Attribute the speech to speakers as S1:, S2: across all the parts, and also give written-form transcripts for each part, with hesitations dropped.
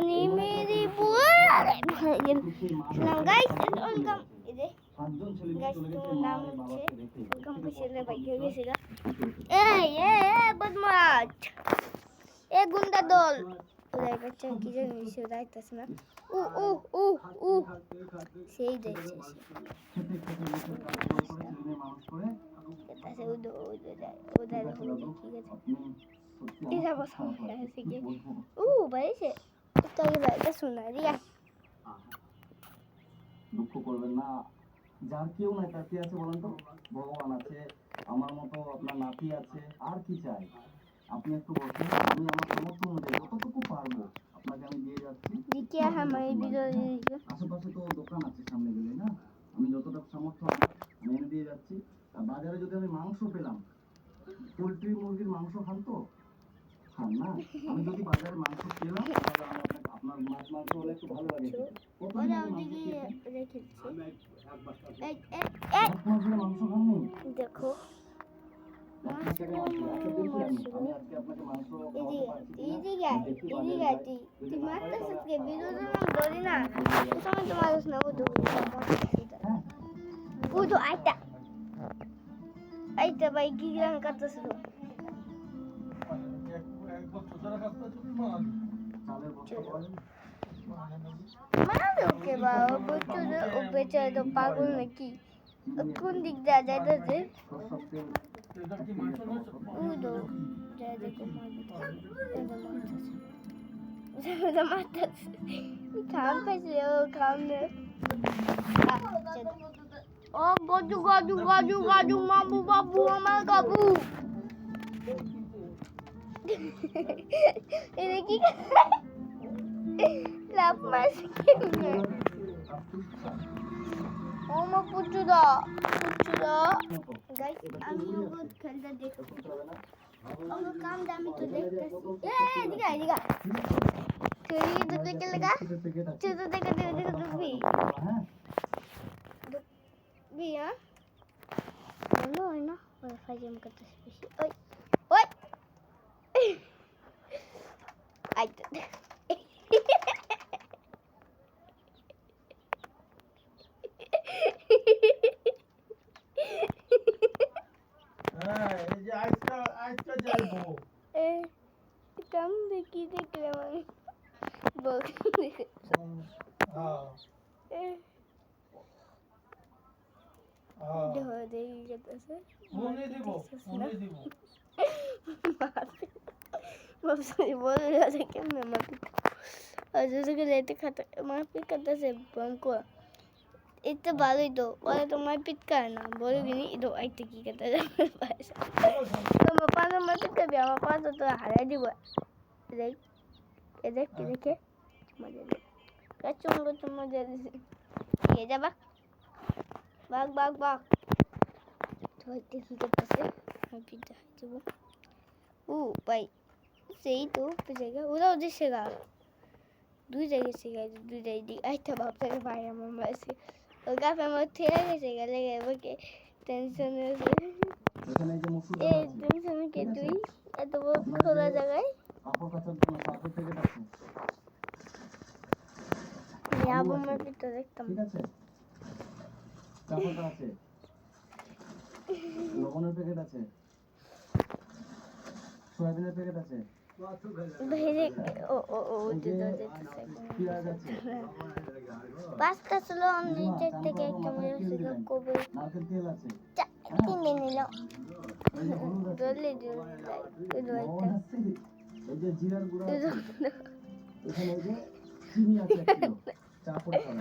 S1: नी मेरी बुआ सलाम गाइस एंड वेलकम इधर गाइस तो नाम হচ্ছে वेलकम পিছলে ভাই হয়ে গেছিলা এ বদমাশ এ গুন্ডা দল ওদের কাছে কি জানি সে দাইতাছ না ও সেই দেখছে এটা ওদের হলো ঠিক আছে এটা বসা আছে কি ভাই সে তো এটা শোনা রিয়া
S2: দুঃখ করবেন না যার কেউ নাই তার কি আছে বলেন তো ভগবান আছে আমার মতো আপনার নাতি আছে আর কি চাই আপনি একটু বসুন আমি আমার সমর্থ অনুযায়ী যতটুকু পারবো আপনাকে আমি দিয়ে যাচ্ছি
S1: দিকে আমার ভিডিও
S2: আশেপাশে তো দোকান আছে সামনে গেলে না আমি যতটা সামর্থ্য আমি এনে দিয়ে যাচ্ছি আর বাজারে যদি আমি মাংস পেলাম পোলট্রি মুরগির মাংস খান তো খান না আমি যদি বাজারে মাংস পেলাম তাহলে আমি আপনার মাছ মাংস হলে একটু ভালো লাগে
S1: ওরা ওদিকে রেখেছে
S2: মাংস খাননি
S1: দেখো তুই মারতে সবকে বিরোধী নাম ধরি না সময় তোমার না উদু আইতা ভাই কি গান করতেছিল ওকে বাবা বলছো ও বেচারা তো পাগল নাকি কোন দিক যা যাইতেছে উদু যা দেখো মারতেছে খাম পেয়েছে ও খাম নে ও গাজু মামু বাবু আমার গাবু এটা কি লাভ মারছে ও মা পুচুদা গাইস আমি ওকে খেলতে দেখছি ওর কাম দামি তো দেখতেছি এদিকে তুই তো দেখে লাগা তুই তো দেখে বি হ্যাঁ বলো না ওই ফাইজম করতেছি বেশি ওই আই তো
S3: এই যে আজকা যাইবো
S1: কাম দেখি দেখলাম আমি বল দেখি গেছে
S3: মনে দিব
S1: বাবসানি বলে যাচ্ছে কেমনে মাপি আর যদি লেতে খাতে মাপি করতেছে বমকো এটা ভালোই তো ওরা তো মাপিট করে না বলে গিনি এটা আইতে কি করতে যাবে তোমার পাঁচা মাপি করবি আমার পাঁচা তো হারাই দিব দেখ কি দেখে মজা দেখ চুম্বো মজা দিছি নিয়ে যাবা বাঘ তো আইতে কি করতেছে মাপি দেব ভাই সেই তো জায়গা ওরা ওদের শেখা দুই জায়গায় শেখাই দুই জায়গায় আইটা বাপটাকে ভাই আমার মাসে ওর গাফে আমার ঠেলে গেছে গেলে ওকে টেনশন টেনশন কে তুই এত বড় খোলা জায়গায় আমার ভিতরে দেখতাম
S2: লবণের প্যাকেট আছে সয়াবিনের প্যাকেট আছে
S1: ভেজে পাঁচটা ছিল নিচের থেকে একটা মেরে কবে কিনে নিল দলে
S2: এই যে জিরার গুঁড়া আছে এখানে এই যে চিনি আছে 1 কিলো চা করে খাবেন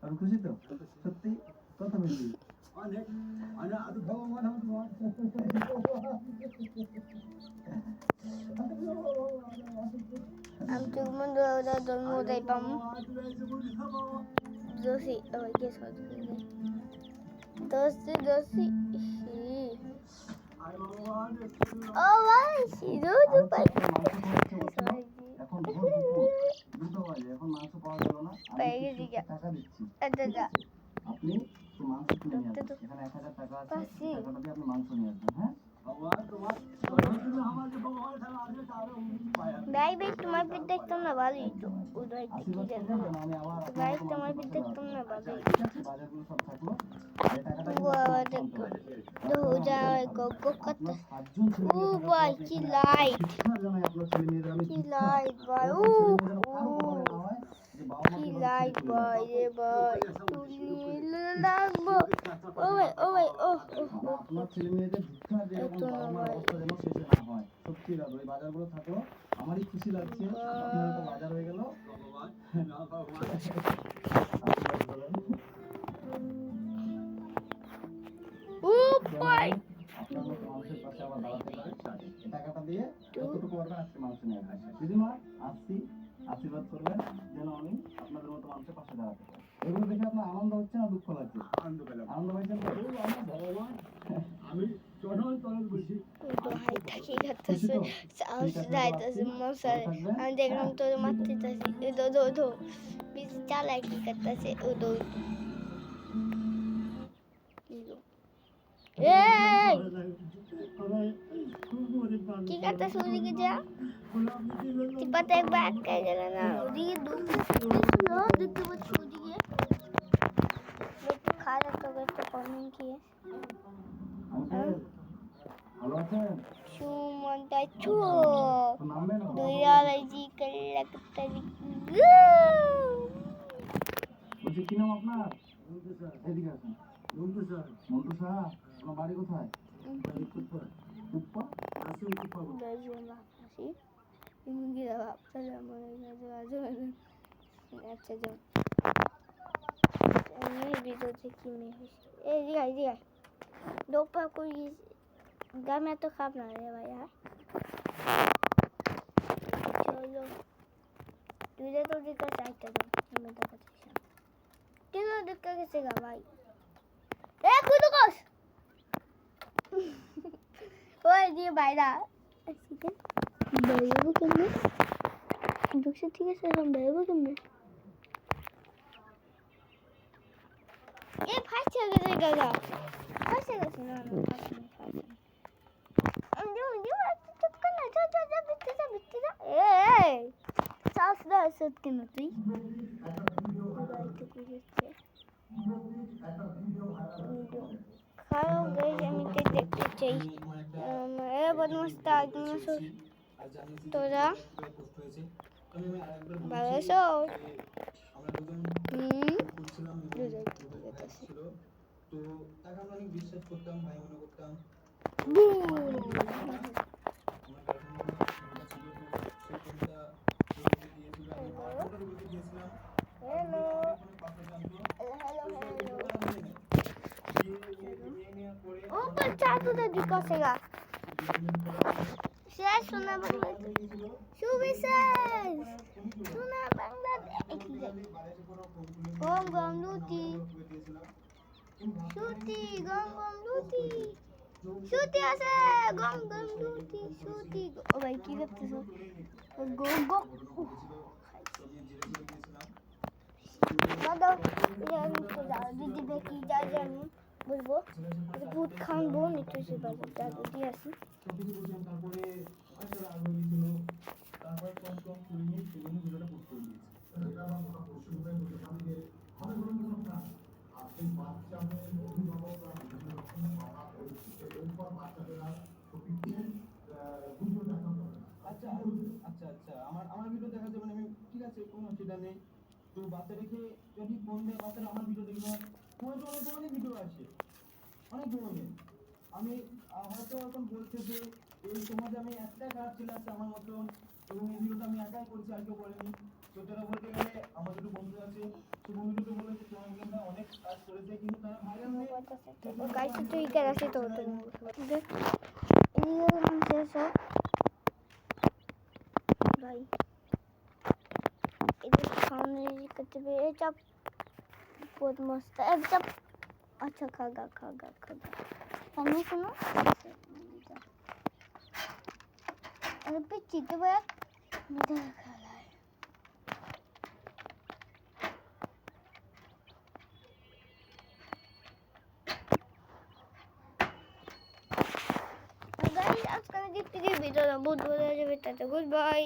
S2: আমি খুশি তো সত্যি কত খুশি অনেক আদু ভগবান
S1: আমি তো মন্দ জন্ম দেই পাম দোষী ওই কে দোষী ও ভাই শিরো তো পাই
S2: এখন দুটো বাজে এখন মাংস পাওয়া গেল না
S1: পেয়ে গেছি
S2: টাকা দিচ্ছি
S1: আচ্ছা
S2: আপনি একটু মাংস কিনে নিয়ে আসবেন। এখানে 1000 টাকা আছে, এই টাকাটা দিয়ে আপনি মাংস নিয়ে আসবেন, হ্যাঁ?
S1: ভাই ভাই তোমার পিঠ দেখতাম না ভালোই তো উদয় কি
S2: আশীর্বাদ
S1: যেন
S2: করবেন যেন আমি আবার আপনার
S1: ভাই
S2: মতো
S1: তোমার
S2: মানুষের
S1: পিঠ
S2: পাশে
S1: দেখতাম না
S2: দাঁড়াতে পারি।
S1: ভালোই
S2: ঠিক আছে, বাজারগুলো সব থাকলো। আর এই টাকাটা কিন্তু
S1: বাবা
S2: আপনি
S1: দেখো
S2: আনতে
S1: দো
S2: হবে।
S1: যায় গো কত
S2: আপনার 7 জন ছেলে
S1: ও
S2: মেয়ে থাকার
S1: ভাই
S2: পর
S1: কি
S2: আপনি এখানে
S1: লাইট
S2: ধিক্কার জানাই আপনার ছেলে মেয়েদের আমি
S1: কি
S2: ধিক্কার।
S1: লাইট ভাই ও
S2: এরকম ছেলে মেয়ে যেন কারো কপালে না হয় যে বাবা
S1: কি
S2: মাকে এভাবে ছেড়ে
S1: লাইট
S2: চলে
S1: ভাই
S2: যায়।
S1: রে ভাই তুমি লাগবো ও ভাই ও
S2: মানে আপনার ছেলে মেয়েদের ধিক্কার যে এরকম
S1: এতো না
S2: বাবা মার
S1: ভাই
S2: অবস্থা যেন শেষে না হয়। সত্যি দাদু এই বাজারগুলো থাকলো আমারই খুশি লাগছে। আপনার তো বাজার হয়ে গেল। আশীর্বাদ করবেন।
S1: ও ভাই
S2: আপনার মতো মানুষের পাশে আবার দাঁড়াতে পারে। এই টাকাটা দিয়ে যতটুকু পারবেন আজকে মাংস নিয়ে আসবেন। দিদিমা আসছি, আশীর্বাদ করবেন যেন আমি আপনাদের মতো মানুষের পাশে দাঁড়াতে পারি। এগুলো দেখে আপনার আনন্দ হচ্ছে না দুঃখ লাগছে? আনন্দ পাইছেন তো? আমি চরণ তরণ বলছি
S1: দোহাই থাকি করতেছে সাউস যাইতেছে মশাই আমি দেখলাম তোর মারতেছে দো দো দো বিচ চালাই কি করতেছে ও দো এই কি করতেছে ওদিকে যা টিপাতে একবার আটকে গেল না ওদিকে ঢুকতেছিল দেখতে পাচ্ছি ওদিকে একটু খারাপ তো একটা কমেন্ট কি
S2: আঙ্কেল ভালো আছেন?
S1: সুমনটা চু
S2: তো নামবেন না?
S1: দুই আলাইজি কল্লা কত্তারি
S2: বলছি কি নাম আপনার? এদিকে আসুন। মন্টু সাহা। আপনার বাড়ি কোথায়? কুপ্পা?
S1: দশজনা আসি মুরগিরা ভাবতে আমার আচ্ছা যাও মেয়ের ভিতরে কি মেয়ে হয়েছে এই দিঘায় দোপা করি গ্রামে এত খাব না রে ভাই হ্যাঁ চলো দুইটা তো দিকে চারটা দাও আমি তো করছিলাম কেন দিকে গেছে গা ভাই এ কুদু কস ওই দিয়ে বাইরা বাইরেবো কেমনে ঢুকছে ঠিক আছে এখন বাইরেবো কেমনে এ ফাঁসছে গেছে গাগা ফাঁসে গেছে না না ফাঁসে আমি চুপ কর না যা যা যা বিতে যা এই সাউস দা সত্যি না তুই বাড়িতে কুড়িয়েছে খারাপ গাইজ আমি তো দেখতে চাই এ বদমাস্তা তোরা ভালো আছো
S3: তো তাকে আমরা অনেক বিশ্বাস করতাম, ভাই মনে করতাম।
S1: হ্যালো ऊपर चाटू तो दिखेगा शेष सुना बांग्लादेश सुना बांग्लादेश गम गम लूटी শুটি গম গম লুটি শুটি আছে গম গম লুটি শুটি ও ভাই কি করতেছো গো গো দাদা দিদি দেখি যা জানি বলবো ভূত খানবো নিতে সে বাজে দাদু দিয়ে আসি
S3: আচ্ছা আচ্ছা আমার ভিডিও দেখা যাবে না, আমি ঠিক আছে কোনো অসুবিধা নেই। তো বাচ্চা রেখে যদি ফোন দেয় বাচ্চারা আমার ভিডিও দেখবে না, তোমার তো অনেক ধরনের ভিডিও আছে, অনেক ধরনের। আমি হয়তো এখন বলছে যে এই সমাজে আমি একটাই খারাপ ছেলে আছে আমার মতন, এবং এই ভিডিওটা আমি একাই করেছি আর কেউ করেনি। তো তারা বলতে গেলে আমার দুটো বন্ধু আছে, তো বন্ধুগুলো বলেছে তোমার বোনটা অনেক কাজ করেছে কিন্তু তারা ভাইরাল হয়ে
S1: গাইস তুই কে রাখি তো দেখ এই মানুষের ভাই इधर खाने करते हुए चप बहुत मस्त है चप अच्छा खागा पानी सुनो अरे पिच्ची तो बैग इधर खा रहा है আজকের ভিডিওটা বহুত ভালো লাগবে, টাটা, গুড বাই।